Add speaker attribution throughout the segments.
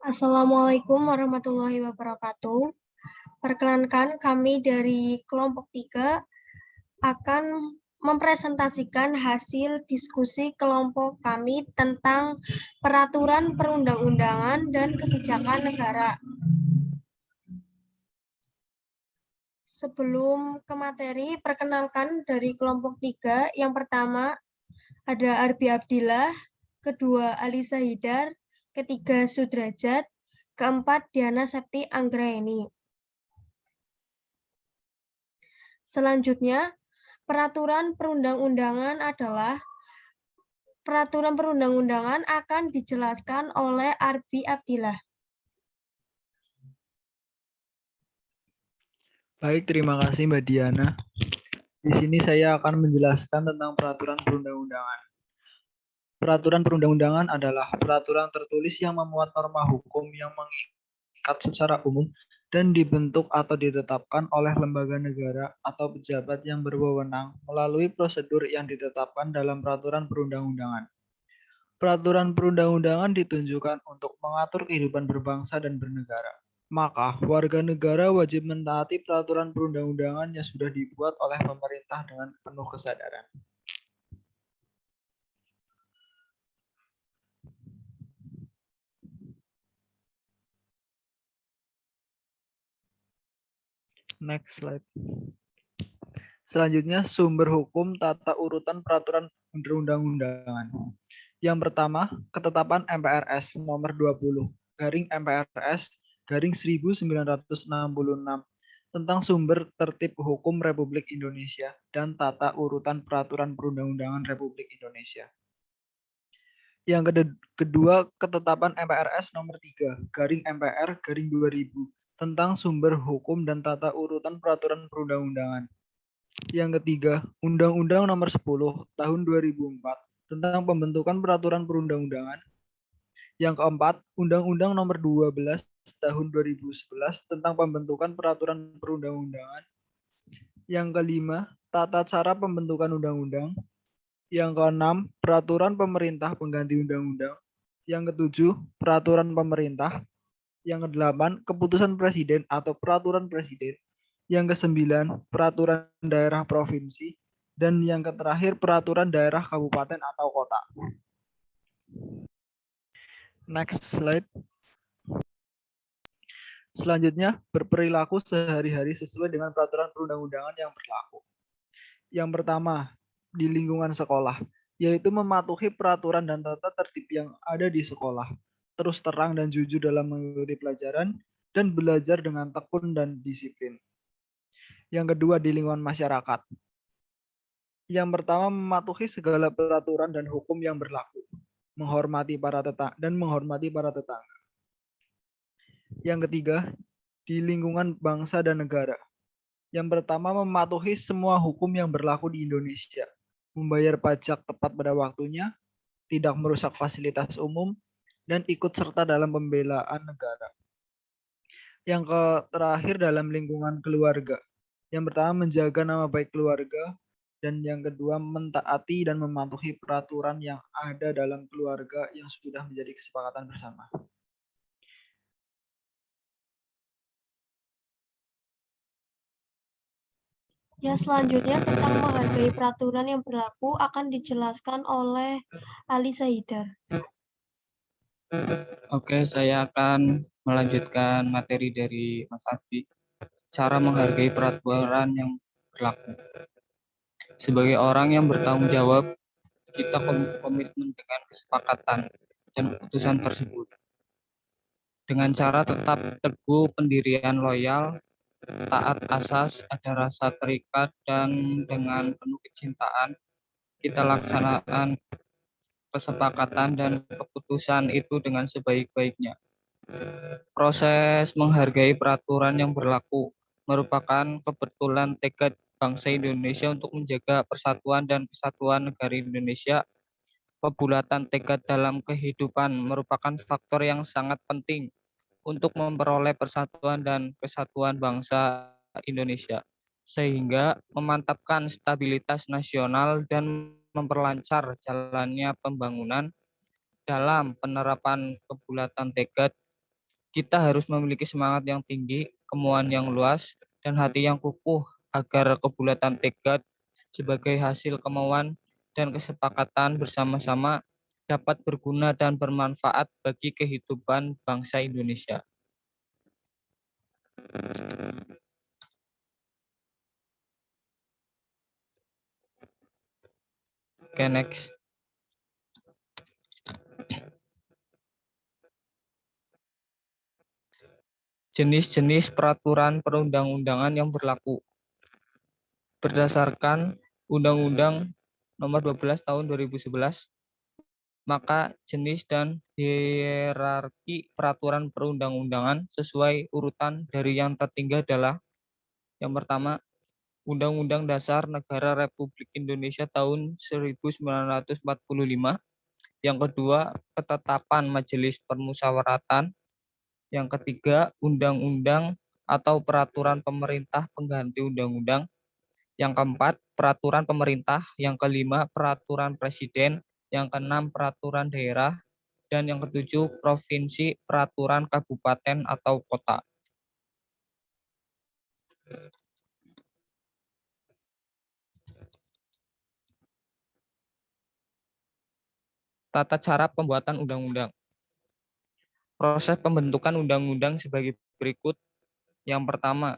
Speaker 1: Assalamualaikum warahmatullahi wabarakatuh. Perkenankan kami dari kelompok 3 akan mempresentasikan hasil diskusi kelompok kami tentang peraturan perundang-undangan dan kebijakan negara. Sebelum ke materi, perkenalkan dari kelompok 3. Yang pertama ada Arbi Abdillah, kedua Alisa Hidar, ketiga Sudrajat, keempat Diana Septi Anggraeni. Selanjutnya, peraturan perundang-undangan adalah peraturan perundang-undangan akan dijelaskan oleh Arbi Abdillah.
Speaker 2: Baik, terima kasih Mbak Diana. Di sini saya akan menjelaskan tentang peraturan perundang-undangan. Peraturan perundang-undangan adalah peraturan tertulis yang memuat norma hukum yang mengikat secara umum dan dibentuk atau ditetapkan oleh lembaga negara atau pejabat yang berwenang melalui prosedur yang ditetapkan dalam peraturan perundang-undangan. Peraturan perundang-undangan ditunjukkan untuk mengatur kehidupan berbangsa dan bernegara. Maka, warga negara wajib mentaati peraturan perundang-undangan yang sudah dibuat oleh pemerintah dengan penuh kesadaran. Next slide. Selanjutnya, sumber hukum tata urutan peraturan perundang-undangan. Yang pertama, ketetapan MPRS nomor 20 garing MPRS garing 1966 tentang sumber tertib hukum Republik Indonesia dan tata urutan peraturan perundang-undangan Republik Indonesia. Yang kedua, ketetapan MPRS nomor 3 garing MPR garing 2000 tentang sumber hukum dan tata urutan peraturan perundang-undangan. Yang ketiga, Undang-Undang nomor 10 tahun 2004 tentang pembentukan peraturan perundang-undangan. Yang keempat, Undang-Undang nomor 12 tahun 2011 tentang pembentukan peraturan perundang-undangan. Yang kelima, tata cara pembentukan undang-undang. Yang keenam, peraturan pemerintah pengganti undang-undang. Yang ketujuh, peraturan pemerintah. Yang kedelapan, keputusan presiden atau peraturan presiden. Yang kesembilan, peraturan daerah provinsi. Dan yang terakhir, peraturan daerah kabupaten atau kota. Next slide. Selanjutnya, berperilaku sehari-hari sesuai dengan peraturan perundang-undangan yang berlaku. Yang pertama, di lingkungan sekolah, yaitu mematuhi peraturan dan tata tertib yang ada di sekolah, terus terang dan jujur dalam mengikuti pelajaran, dan belajar dengan tekun dan disiplin. Yang kedua, di lingkungan masyarakat. Yang pertama, mematuhi segala peraturan dan hukum yang berlaku, menghormati para tetangga. Yang ketiga, di lingkungan bangsa dan negara. Yang pertama, mematuhi semua hukum yang berlaku di Indonesia, membayar pajak tepat pada waktunya, tidak merusak fasilitas umum, dan ikut serta dalam pembelaan negara. Yang terakhir, dalam lingkungan keluarga. Yang pertama, menjaga nama baik keluarga, dan yang kedua, mentaati dan mematuhi peraturan yang ada dalam keluarga yang sudah menjadi kesepakatan bersama.
Speaker 1: Ya, selanjutnya tentang menghargai peraturan yang berlaku akan dijelaskan oleh Alisa Hidar.
Speaker 3: Oke, saya akan melanjutkan materi dari Mas Adi. Cara menghargai peraturan yang berlaku. Sebagai orang yang bertanggung jawab, kita komitmen dengan kesepakatan dan keputusan tersebut. Dengan cara tetap teguh pendirian loyal, taat asas, ada rasa terikat, dan dengan penuh kecintaan, kita laksanakan kesepakatan dan keputusan itu dengan sebaik-baiknya. Proses menghargai peraturan yang berlaku merupakan kebetulan tekad bangsa Indonesia untuk menjaga persatuan dan kesatuan negara Indonesia. Pebulatan tekad dalam kehidupan merupakan faktor yang sangat penting untuk memperoleh persatuan dan kesatuan bangsa Indonesia, sehingga memantapkan stabilitas nasional dan memperlancar jalannya pembangunan. Dalam penerapan kebulatan tekad, Kita harus memiliki semangat yang tinggi, kemauan yang luas, dan hati yang kukuh agar kebulatan tekad sebagai hasil kemauan dan kesepakatan bersama-sama dapat berguna dan bermanfaat bagi kehidupan bangsa Indonesia. Oke, next. Jenis-jenis peraturan perundang-undangan yang berlaku. Berdasarkan Undang-Undang Nomor 12 Tahun 2011, maka jenis dan hierarki peraturan perundang-undangan sesuai urutan dari yang tertinggi adalah: yang pertama, Undang-Undang Dasar Negara Republik Indonesia tahun 1945. Yang kedua, ketetapan Majelis Permusyawaratan. Yang ketiga, undang-undang atau peraturan pemerintah pengganti undang-undang. Yang keempat, peraturan pemerintah. Yang kelima, peraturan presiden. Yang keenam, peraturan daerah. Dan yang ketujuh, provinsi, peraturan kabupaten atau kota. Tata cara pembuatan undang-undang. Proses pembentukan undang-undang sebagai berikut. Yang pertama,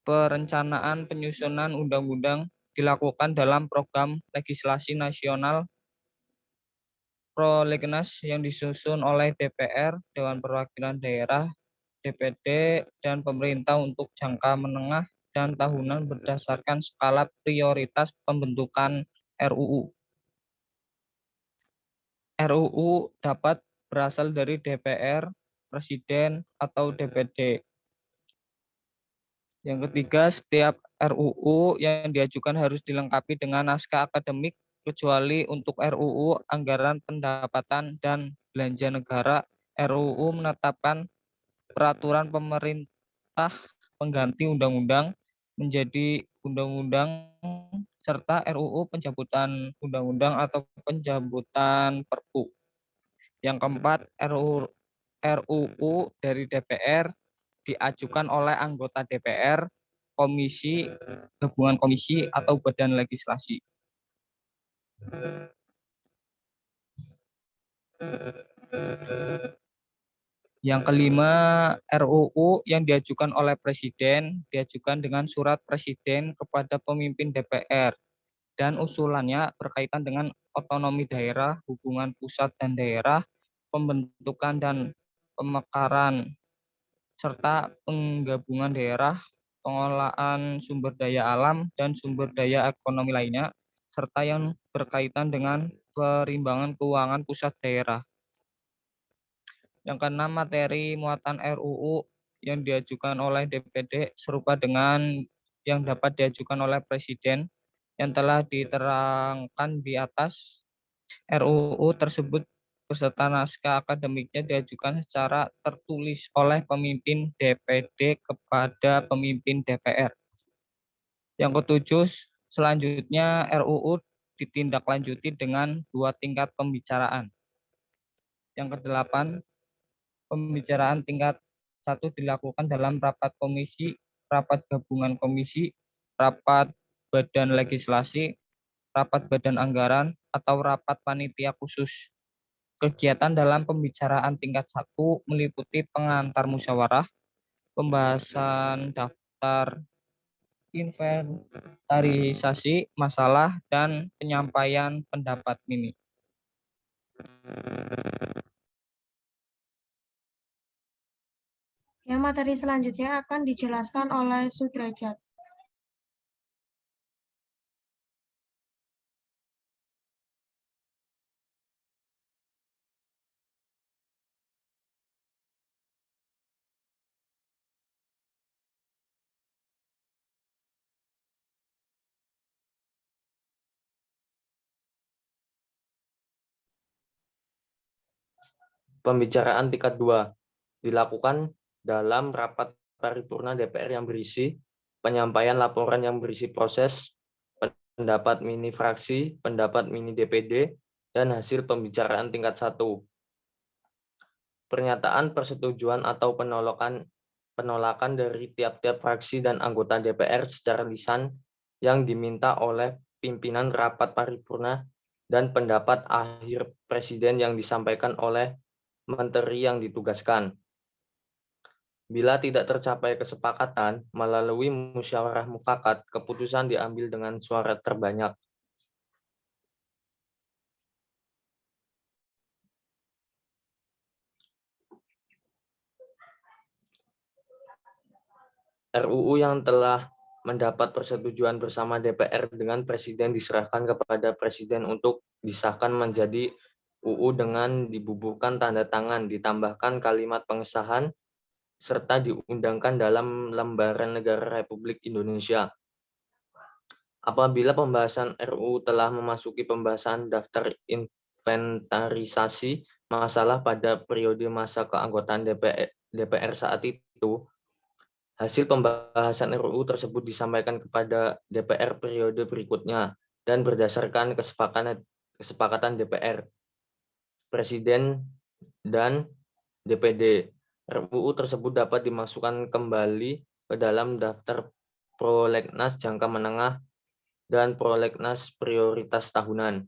Speaker 3: perencanaan penyusunan undang-undang dilakukan dalam program legislasi nasional prolegnas yang disusun oleh DPR, Dewan Perwakilan Daerah, DPD, dan pemerintah untuk jangka menengah dan tahunan berdasarkan skala prioritas pembentukan RUU. RUU dapat berasal dari DPR, Presiden, atau DPD. Yang ketiga, setiap RUU yang diajukan harus dilengkapi dengan naskah akademik, kecuali untuk RUU Anggaran Pendapatan dan Belanja Negara. RUU menetapkan peraturan pemerintah pengganti undang-undang menjadi undang-undang, serta RUU pencabutan undang-undang atau pencabutan Perpu. Yang keempat, RUU dari DPR diajukan oleh anggota DPR, komisi, gabungan komisi, atau badan legislasi. Yang kelima, RUU yang diajukan oleh Presiden diajukan dengan surat Presiden kepada pemimpin DPR, dan usulannya berkaitan dengan otonomi daerah, hubungan pusat dan daerah, pembentukan dan pemekaran serta penggabungan daerah, pengelolaan sumber daya alam dan sumber daya ekonomi lainnya, serta yang berkaitan dengan perimbangan keuangan pusat daerah. Yang keenam, materi muatan RUU yang diajukan oleh DPD serupa dengan yang dapat diajukan oleh Presiden yang telah diterangkan di atas. RUU tersebut beserta naskah akademiknya diajukan secara tertulis oleh pemimpin DPD kepada pemimpin DPR. Yang ketujuh, selanjutnya RUU ditindaklanjuti dengan 2 tingkat pembicaraan. Yang kedelapan, pembicaraan tingkat 1 dilakukan dalam rapat komisi, rapat gabungan komisi, rapat badan legislasi, rapat badan anggaran, atau rapat panitia khusus. Kegiatan dalam pembicaraan tingkat 1 meliputi pengantar musyawarah, pembahasan daftar inventarisasi masalah, dan penyampaian pendapat mini.
Speaker 1: Ya, materi selanjutnya akan dijelaskan oleh Sudrajat.
Speaker 4: Pembicaraan tingkat 2 dilakukan dalam rapat paripurna DPR yang berisi penyampaian laporan yang berisi proses, pendapat mini fraksi, pendapat mini DPD, dan hasil pembicaraan tingkat 1. Pernyataan persetujuan atau penolakan dari tiap-tiap fraksi dan anggota DPR secara lisan yang diminta oleh pimpinan rapat paripurna dan pendapat akhir Presiden yang disampaikan oleh menteri yang ditugaskan. Bila tidak tercapai kesepakatan melalui musyawarah mufakat, keputusan diambil dengan suara terbanyak. RUU yang telah mendapat persetujuan bersama DPR dengan Presiden diserahkan kepada Presiden untuk disahkan menjadi UU dengan dibubuhkan tanda tangan, ditambahkan kalimat pengesahan, serta diundangkan dalam lembaran negara Republik Indonesia. Apabila pembahasan RUU telah memasuki pembahasan daftar inventarisasi masalah pada periode masa keanggotaan DPR saat itu, hasil pembahasan RUU tersebut disampaikan kepada DPR periode berikutnya dan berdasarkan kesepakatan DPR, Presiden, dan DPD. RUU tersebut dapat dimasukkan kembali ke dalam daftar prolegnas jangka menengah dan prolegnas prioritas tahunan.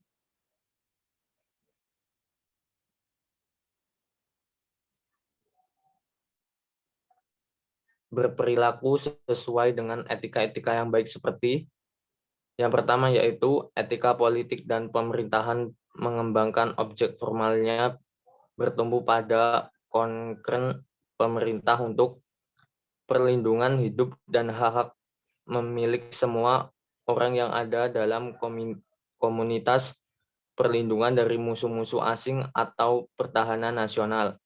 Speaker 4: Berperilaku sesuai dengan etika-etika yang baik seperti yang pertama yaitu etika politik dan pemerintahan mengembangkan objek formalnya bertumbuh pada konkren pemerintah untuk perlindungan hidup dan hak-hak memiliki semua orang yang ada dalam komunitas, perlindungan dari musuh-musuh asing atau pertahanan nasional,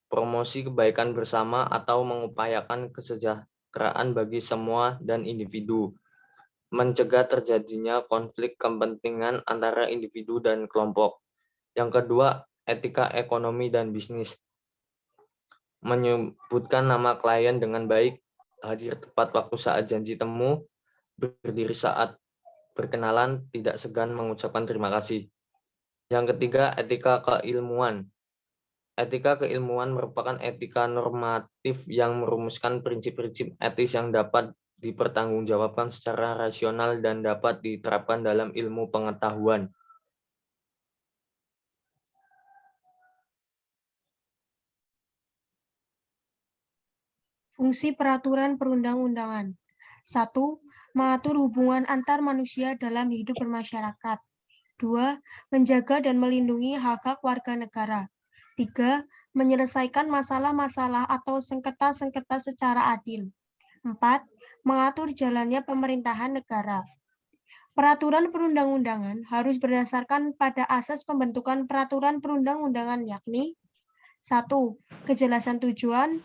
Speaker 4: promosi kebaikan bersama atau mengupayakan kesejahteraan bagi semua dan individu, mencegah terjadinya konflik kepentingan antara individu dan kelompok. Yang kedua, etika ekonomi dan bisnis. Menyebutkan nama klien dengan baik, hadir tepat waktu saat janji temu, berdiri saat berkenalan, tidak segan mengucapkan terima kasih. Yang ketiga, etika keilmuan. Etika keilmuan merupakan etika normatif yang merumuskan prinsip-prinsip etis yang dapat dipertanggungjawabkan secara rasional dan dapat diterapkan dalam ilmu pengetahuan.
Speaker 1: Fungsi peraturan perundang-undangan. 1. Mengatur hubungan antar manusia dalam hidup bermasyarakat. 2. Menjaga dan melindungi hak-hak warga negara. 3. Menyelesaikan masalah-masalah atau sengketa-sengketa secara adil. 4. Mengatur jalannya pemerintahan negara. Peraturan perundang-undangan harus berdasarkan pada asas pembentukan peraturan perundang-undangan yakni 1. Kejelasan tujuan.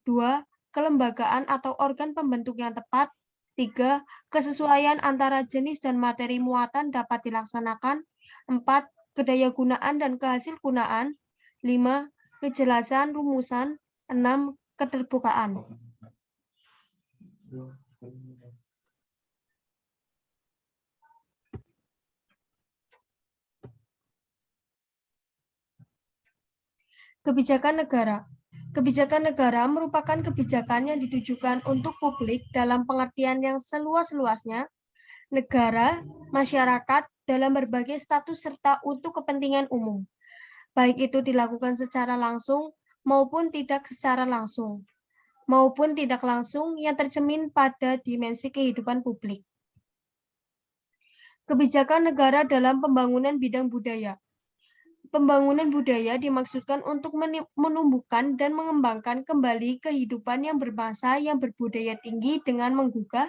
Speaker 1: 2. Kelembagaan atau organ pembentuk yang tepat. 3. Kesesuaian antara jenis dan materi muatan dapat dilaksanakan. 4. Kedayagunaan dan kehasilgunaan. 5. Kejelasan rumusan. 6. Keterbukaan. Kebijakan negara. Kebijakan negara merupakan kebijakan yang ditujukan untuk publik dalam pengertian yang seluas-luasnya, negara, masyarakat, dalam berbagai status serta untuk kepentingan umum, baik itu dilakukan secara langsung maupun tidak secara langsung, maupun tidak langsung yang tercermin pada dimensi kehidupan publik. Kebijakan negara dalam pembangunan bidang budaya. Pembangunan budaya dimaksudkan untuk menumbuhkan dan mengembangkan kembali kehidupan yang berbangsa yang berbudaya tinggi dengan menggugah,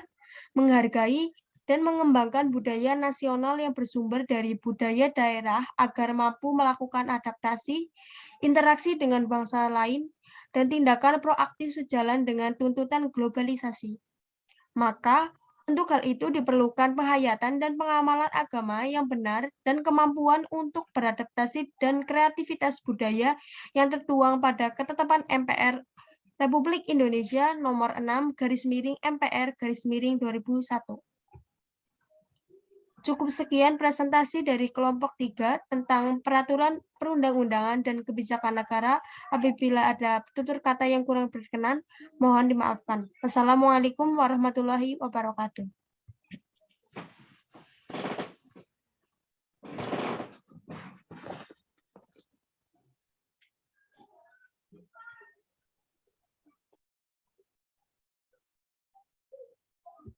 Speaker 1: menghargai, dan mengembangkan budaya nasional yang bersumber dari budaya daerah agar mampu melakukan adaptasi, interaksi dengan bangsa lain, dan tindakan proaktif sejalan dengan tuntutan globalisasi. Maka, untuk hal itu diperlukan penghayatan dan pengamalan agama yang benar dan kemampuan untuk beradaptasi dan kreativitas budaya yang tertuang pada Ketetapan MPR Republik Indonesia Nomor 6/MPR/2001. Cukup sekian presentasi dari kelompok 3 tentang peraturan perundang-undangan dan kebijakan negara. Apabila ada tutur kata yang kurang berkenan, mohon dimaafkan. Wassalamualaikum warahmatullahi wabarakatuh.